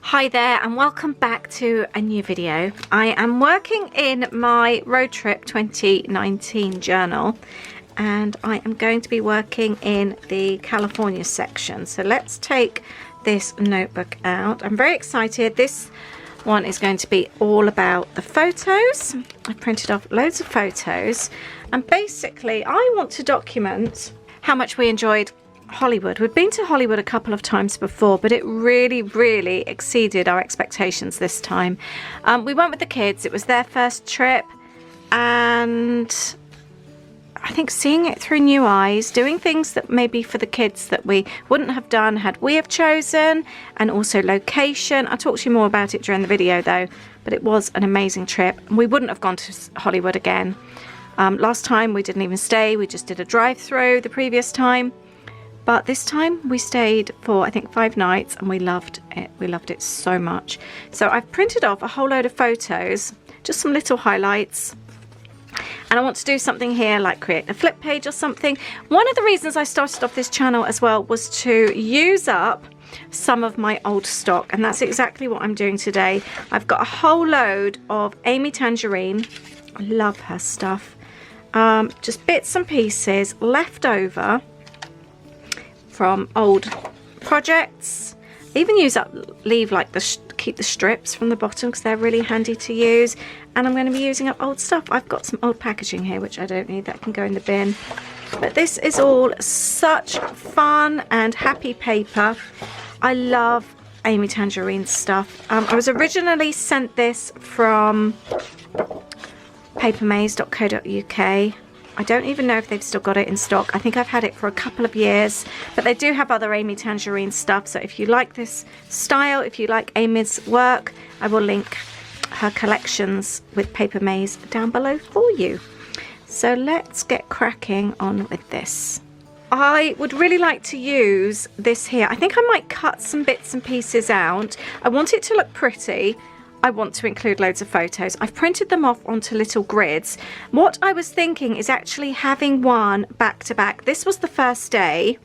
Hi there and welcome back to a new video. I am working in my road trip 2019 journal and I am going to be working in the California section. So let's take this notebook out. I'm very excited. This one is going to be all about the photos. I printed off loads of photos and basically I want to document how much we enjoyed Hollywood. We've been to Hollywood a couple of times before, but it really exceeded our expectations this time. We went with the kids. It was their first trip and I think seeing it through new eyes, doing things that maybe for the kids that we wouldn't have done had we have chosen, and also location. I'll talk to you more about it during the video though, but it was an amazing trip. We wouldn't have gone to Hollywood again. Last time we didn't even stay, we just did a drive-through the previous time. But this time we stayed for I think 5 nights and we loved it. We loved it so much. So I've printed off a whole load of photos, just some little highlights. And I want to do something here like create a flip page or something. One of the reasons I started off this channel as well was to use up some of my old stock, and that's exactly what I'm doing today. I've got a whole load of Amy Tangerine. I love her stuff. Just bits and pieces left over from old projects. Even leave like keep the strips from the bottom because they're really handy to use. And I'm going to be using up old stuff. I've got some old packaging here which I don't need, that can go in the bin. But this is all such fun and happy paper. I love Amy Tangerine's stuff. I was originally sent this from papermaze.co.uk. I don't even know if they've still got it in stock. I think I've had it for a couple of years, but they do have other Amy Tangerine stuff. So if you like this style, if you like Amy's work, I will link her collections with Paper Maze down below for you. So let's get cracking on with this. I would really like to use this here. I think I might cut some bits and pieces out. I want it to look pretty. I want to include loads of photos. I've printed them off onto little grids. What I was thinking is actually having one back to back. This was the first day,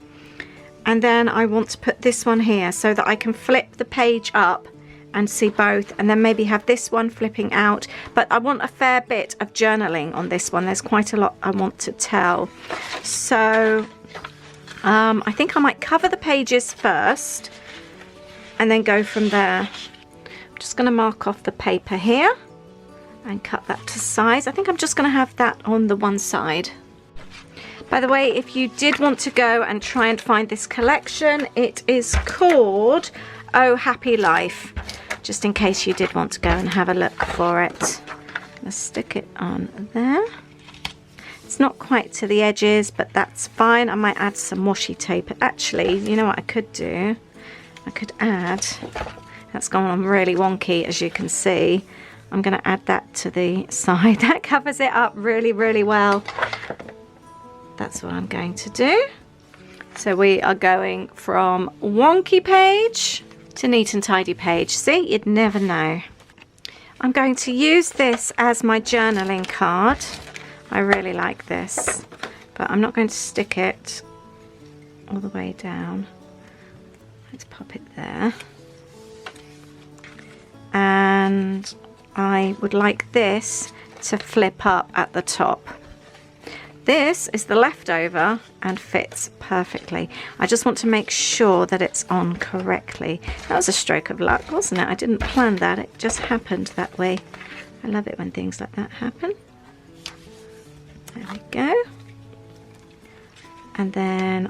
and then I want to put this one here so that I can flip the page up and see both, and then maybe have this one flipping out. But I want a fair bit of journaling on this one. There's quite a lot I want to tell. So I think I might cover the pages first and then go from there. Just going to mark off the paper here and cut that to size. I think I'm just going to have that on the one side. By the way, if you did want to go and try and find this collection, it is called Oh Happy Life, just in case you did want to go and have a look for it. Let's stick it on there. It's not quite to the edges, but that's fine. I might add some washi tape. Actually, you know what I could do? I could add... That's gone on really wonky, as you can see. I'm going to add that to the side. That covers it up really well. That's what I'm going to do. So we are going from wonky page to neat and tidy page. See, you'd never know. I'm going to use this as my journaling card. I really like this, but I'm not going to stick it all the way down. Let's pop it there. And I would like this to flip up at the top. This is the leftover and fits perfectly. I just want to make sure that it's on correctly. That was a stroke of luck, wasn't it? I didn't plan that, it just happened that way. I love it when things like that happen. There we go. And then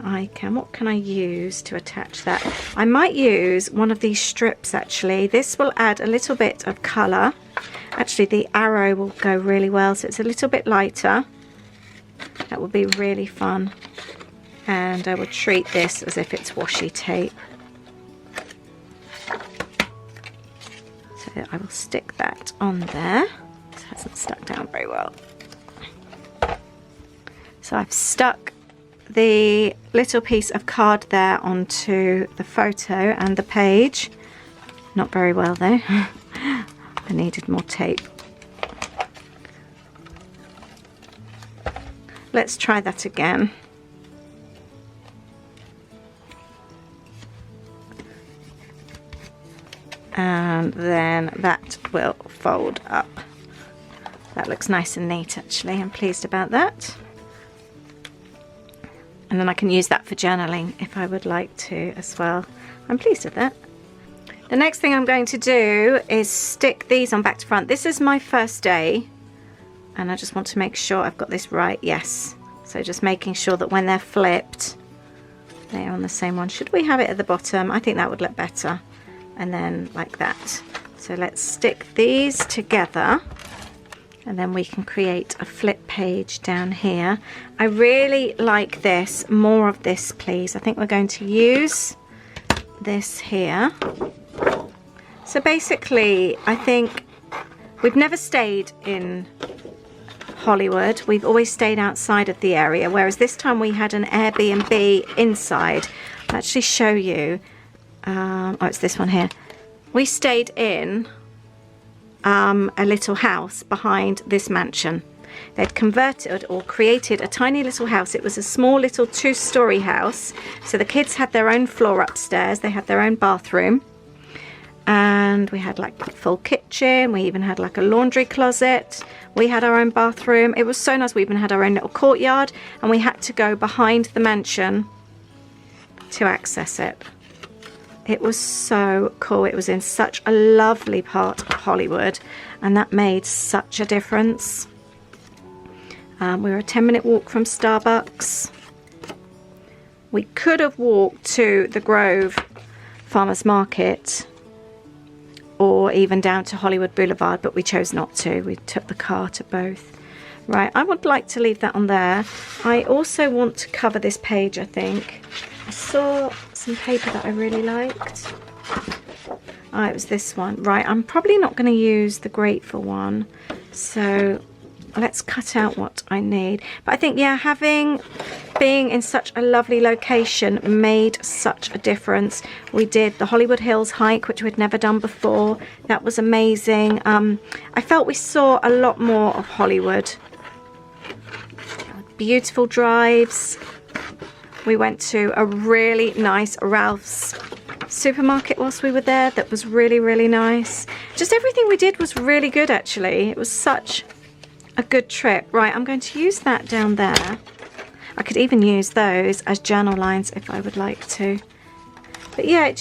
what can I use to attach that? I might use one of these strips actually. This will add a little bit of colour. Actually, the arrow will go really well, so it's a little bit lighter. That will be really fun. And I will treat this as if it's washi tape. So I will stick that on there. It hasn't stuck down very well. So I've stuck the little piece of card there onto the photo and the page. Not very well though. I needed more tape. Let's try that again. and then that will fold up. That looks nice and neat actually. I'm pleased about that. And then I can use that for journaling if I would like to as well. I'm pleased with that. The next thing I'm going to do is stick these on back to front. This is my first day and I just want to make sure I've got this right. Yes. So just making sure that when they're flipped, they're on the same one. Should we have it at the bottom? I think that would look better. And then like that. So let's stick these together and then we can create a flip page down here. I really like this. More of this, please. I think we're going to use this here. So basically, I think we've never stayed in Hollywood. We've always stayed outside of the area, whereas this time we had an Airbnb inside. I'll actually show you. Oh, it's this one here. We stayed in a little house behind this mansion. They'd converted or created a tiny little house. It was a small little 2-story house. So the kids had their own floor upstairs. They had their own bathroom. And we had like a full kitchen. We even had like a laundry closet. We had our own bathroom. It was so nice. We even had our own little courtyard. And we had to go behind the mansion to access it. It was so cool. It was in such a lovely part of Hollywood. And that made such a difference. We were a 10-minute walk from Starbucks. We could have walked to the Grove Farmers Market or even down to Hollywood Boulevard, but we chose not to. We took the car to both. Right, I would like to leave that on there. I also want to cover this page, I think. I saw some paper that I really liked. Oh, it was this one. Right, I'm probably not going to use the Grateful one. So let's cut out what I need. But I think, yeah, being in such a lovely location made such a difference. We did the Hollywood Hills hike, which we'd never done before. That was amazing. I felt we saw a lot more of Hollywood. Beautiful drives. We went to a really nice Ralph's supermarket whilst we were there. That was really, really nice. Just everything we did was really good, actually. It was such a good trip. Right, I'm going to use that down there. I could even use those as journal lines if I would like to. But yeah,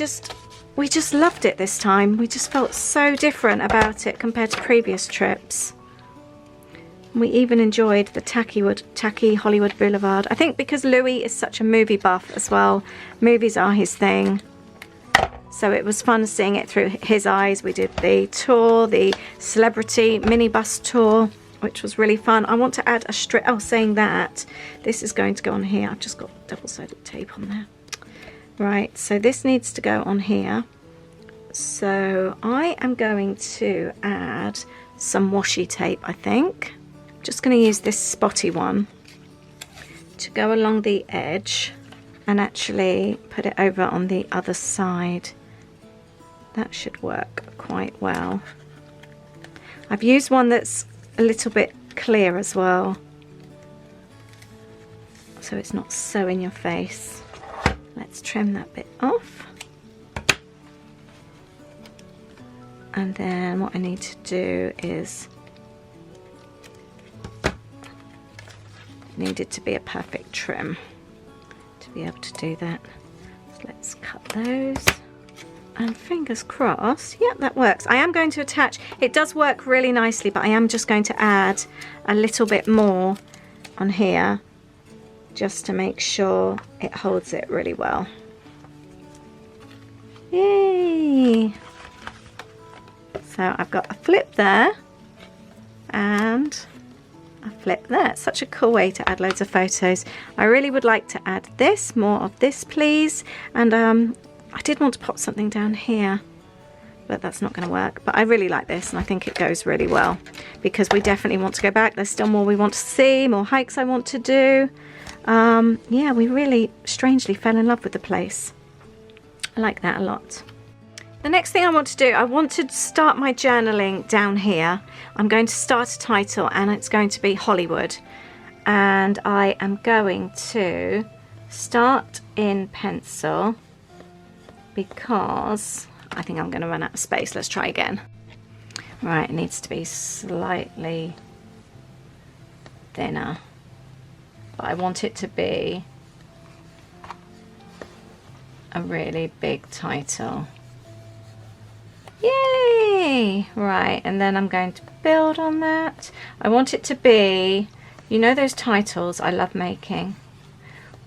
we just loved it this time. We just felt so different about it compared to previous trips. We even enjoyed the tacky Hollywood Boulevard. I think because Louis is such a movie buff as well. Movies are his thing. So it was fun seeing it through his eyes. We did the tour, the celebrity minibus tour, which was really fun. I want to add a strip. Oh, saying that, this is going to go on here. I've just got double-sided tape on there. Right, so this needs to go on here. So I am going to add some washi tape, I think. Just going to use this spotty one to go along the edge and actually put it over on the other side. That should work quite well. I've used one that's a little bit clear as well, so it's not so in your face. Let's trim that bit off. And then what I need to do is, need it to be a perfect trim to be able to do that. So let's cut those. And fingers crossed, yeah, that works. I am going to attach, it does work really nicely, but I am just going to add a little bit more on here just to make sure it holds it really well. Yay! So I've got a flip there and a flip there. It's such a cool way to add loads of photos. I really would like to add this, more of this please. And I did want to pop something down here, but that's not going to work. But I really like this and I think it goes really well because we definitely want to go back. There's still more we want to see, more hikes I want to do. Yeah, we really strangely fell in love with the place. I like that a lot. The next thing I want to do, I want to start my journaling down here. I'm going to start a title and it's going to be Hollywood. And I am going to start in pencil because I think I'm going to run out of space. Let's try again. Right, it needs to be slightly thinner, but I want it to be a really big title. Yay! Right, and then I'm going to build on that. I want it to be, you know, those titles I love making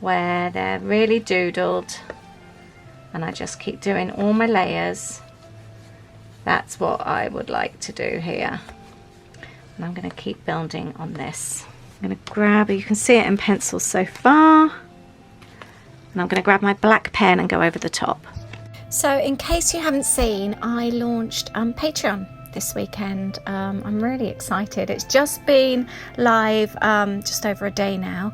where they're really doodled and I just keep doing all my layers. That's what I would like to do here. And I'm going to keep building on this. I'm going to grab, you can see it in pencil so far, and I'm going to grab my black pen and go over the top. So in case you haven't seen, I launched Patreon this weekend. I'm really excited. It's just been live just over a day now,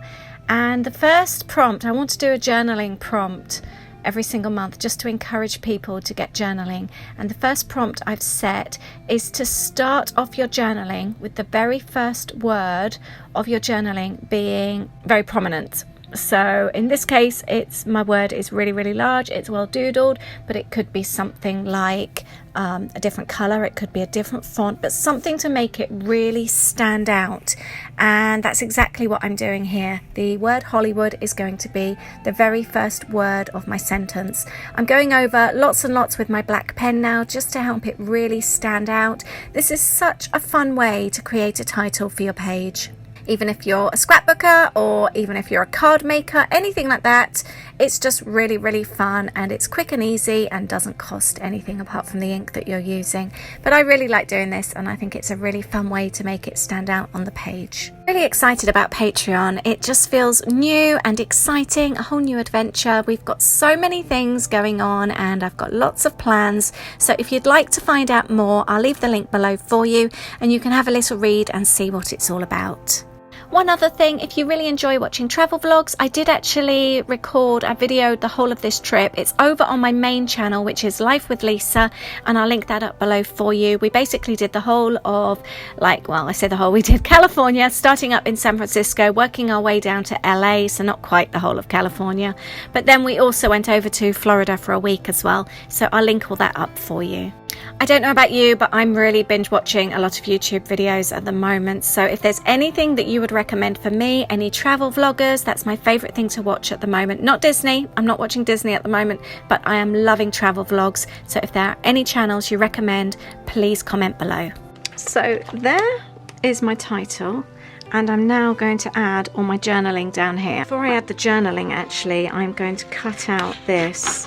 and the first prompt, I want to do a journaling prompt every single month just to encourage people to get journaling. And the first prompt I've set is to start off your journaling with the very first word of your journaling being very prominent. So in this case, my word is really, really large. It's well doodled, but it could be something like a different color. It could be a different font, but something to make it really stand out. And that's exactly what I'm doing here. The word Hollywood is going to be the very first word of my sentence. I'm going over lots and lots with my black pen now just to help it really stand out. This is such a fun way to create a title for your page. Even if you're a scrapbooker or even if you're a card maker, anything like that, it's just really, really fun, and it's quick and easy and doesn't cost anything apart from the ink that you're using. But I really like doing this, and I think it's a really fun way to make it stand out on the page. Really excited about Patreon. It just feels new and exciting, a whole new adventure. We've got so many things going on and I've got lots of plans. So if you'd like to find out more, I'll leave the link below for you and you can have a little read and see what it's all about. One other thing, if you really enjoy watching travel vlogs, I did actually record a video the whole of this trip. It's over on my main channel, which is Life with Lisa, and I'll link that up below for you. We basically did the whole of, we did California, starting up in San Francisco, working our way down to LA, so not quite the whole of California. But then we also went over to Florida for a week as well, so I'll link all that up for you. I don't know about you, but I'm really binge watching a lot of YouTube videos at the moment. So if there's anything that you would recommend for me, any travel vloggers, that's my favorite thing to watch at the moment. Not Disney, I'm not watching Disney at the moment, but I am loving travel vlogs. So if there are any channels you recommend, please comment below. So there is my title, and I'm now going to add all my journaling down here. Before I add the journaling, actually, I'm going to cut out this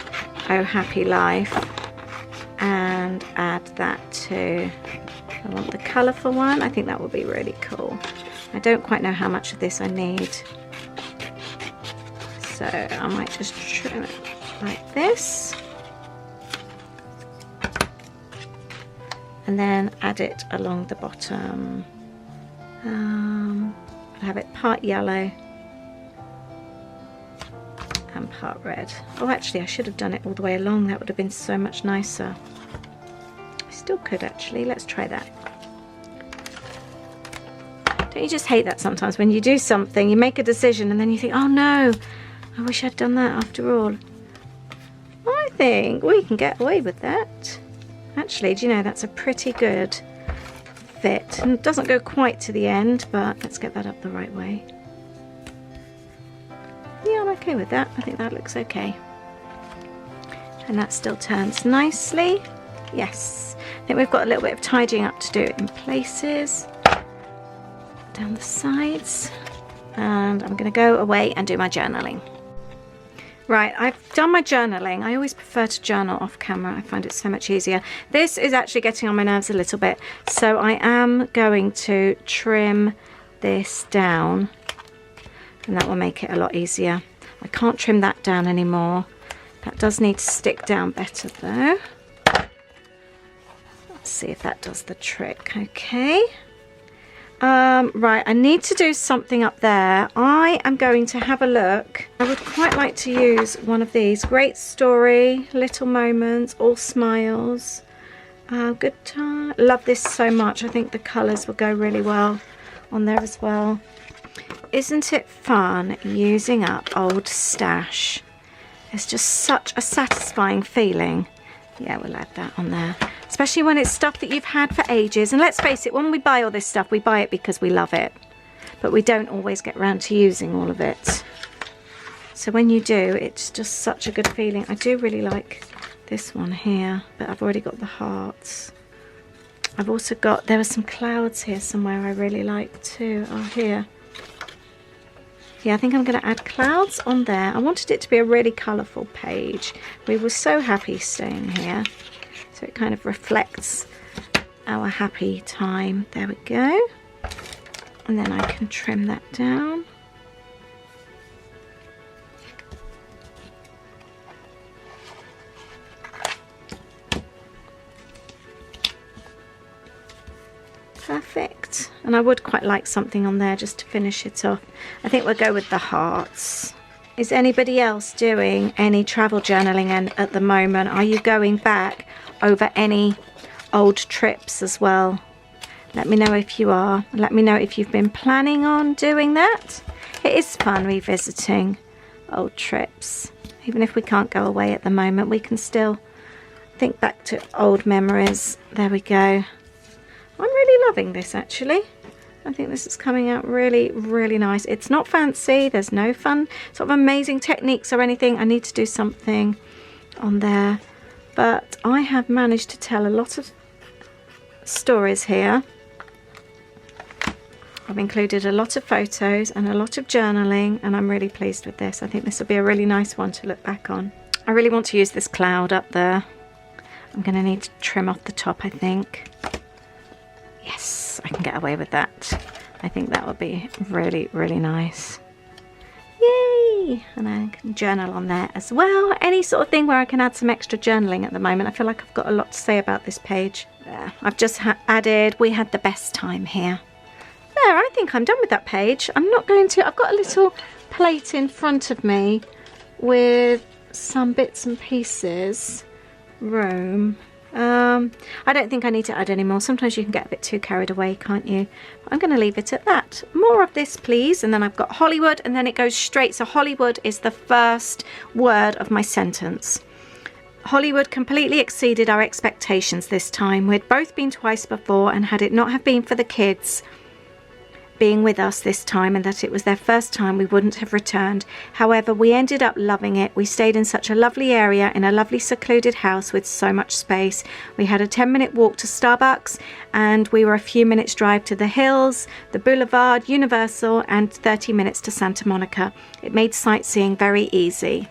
Oh Happy Life and add that to, I want the colourful one. I think that would be really cool. I don't quite know how much of this I need, so I might just trim it like this and then add it along the bottom. I'll have it part yellow and part red. Oh, actually I should have done it all the way along. That would have been so much nicer. I still could actually. Let's try that. Don't you just hate that sometimes when you do something, you make a decision and then you think, oh no, I wish I'd done that after all. I think we can get away with that. Actually, do you know, that's a pretty good fit. And it doesn't go quite to the end, but let's get that up the right way. Yeah, I'm okay with that. I think that looks okay. And that still turns nicely. Yes. I think we've got a little bit of tidying up to do in places. Down the sides. And I'm going to go away and do my journaling. Right, I've done my journaling. I always prefer to journal off camera. I find it so much easier. This is actually getting on my nerves a little bit. So I am going to trim this down. And that will make it a lot easier. I can't trim that down anymore. That does need to stick down better though. Let's see if that does the trick. Okay. Right, I need to do something up there. I am going to have a look. I would quite like to use one of these. Great Story, Little Moments, All Smiles. Good time. Love this so much. I think the colours will go really well on there as well. Isn't it fun using up old stash? It's just such a satisfying feeling Yeah, we'll add that on there. Especially when it's stuff that you've had for ages. And let's face it, when we buy all this stuff, we buy it because we love it. But we don't always get around to using all of it. So when you do, it's just such a good feeling. I do really like this one here, but I've already got the hearts. I've also got, there are some clouds here somewhere I really like too. Oh, here. Yeah, I think I'm going to add clouds on there. I wanted it to be a really colourful page. We were so happy staying here. So it kind of reflects our happy time. There we go. And then I can trim that down. Perfect. And I would quite like something on there just to finish it off. I think we'll go with the hearts. Is anybody else doing any travel journaling at the moment? Are you going back over any old trips as well? Let me know if you are. Let me know if you've been planning on doing that. It is fun revisiting old trips. Even if we can't go away at the moment, we can still think back to old memories. There we go. I'm really loving this actually. I think this is coming out really, really nice. It's not fancy. There's no fun sort of amazing techniques or anything. I need to do something on there. But I have managed to tell a lot of stories here. I've included a lot of photos and a lot of journaling, and I'm really pleased with this. I think this will be a really nice one to look back on. I really want to use this cloud up there. I'm going to need to trim off the top, I think. Yes, I can get away with that. I think that would be really, really nice. Yay! And I can journal on there as well. Any sort of thing where I can add some extra journaling at the moment. I feel like I've got a lot to say about this page. There, I've just added, we had the best time here. There, I think I'm done with that page. I'm not going to, I've got a little plate in front of me with some bits and pieces. Room. I don't think I need to add any more. Sometimes you can get a bit too carried away, can't you? But I'm going to leave it at that. More of this, please. And then I've got Hollywood, and then it goes straight. So Hollywood is the first word of my sentence. Hollywood completely exceeded our expectations this time. We'd both been twice before, and had it not have been for the kids being with us this time and that it was their first time, we wouldn't have returned. However, we ended up loving it. We stayed in such a lovely area in a lovely secluded house with so much space. We had a 10-minute walk to Starbucks, and we were a few minutes drive to the hills, the boulevard, Universal, and 30 minutes to Santa Monica. It made sightseeing very easy.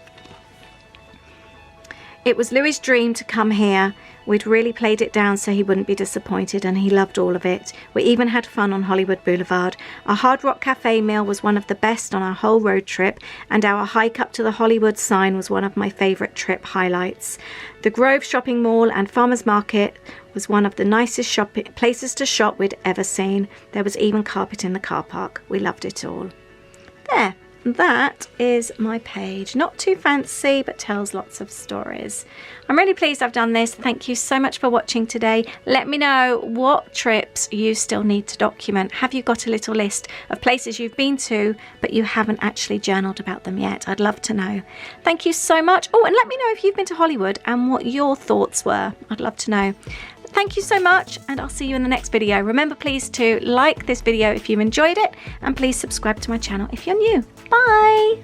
It was Louis' dream to come here. We'd really played it down so he wouldn't be disappointed, and he loved all of it. We even had fun on Hollywood Boulevard. Our Hard Rock Cafe meal was one of the best on our whole road trip, and our hike up to the Hollywood sign was one of my favourite trip highlights. The Grove Shopping Mall and Farmers Market was one of the nicest places to shop we'd ever seen. There was even carpet in the car park. We loved it all. There. That is my page. Not too fancy, but tells lots of stories. I'm really pleased I've done this. Thank you so much for watching today. Let me know what trips you still need to document. Have you got a little list of places you've been to, but you haven't actually journaled about them yet? I'd love to know. Thank you so much. Oh, and let me know if you've been to Hollywood and what your thoughts were. I'd love to know. Thank you so much, and I'll see you in the next video. Remember, please, to like this video if you enjoyed it, and please subscribe to my channel if you're new. Bye!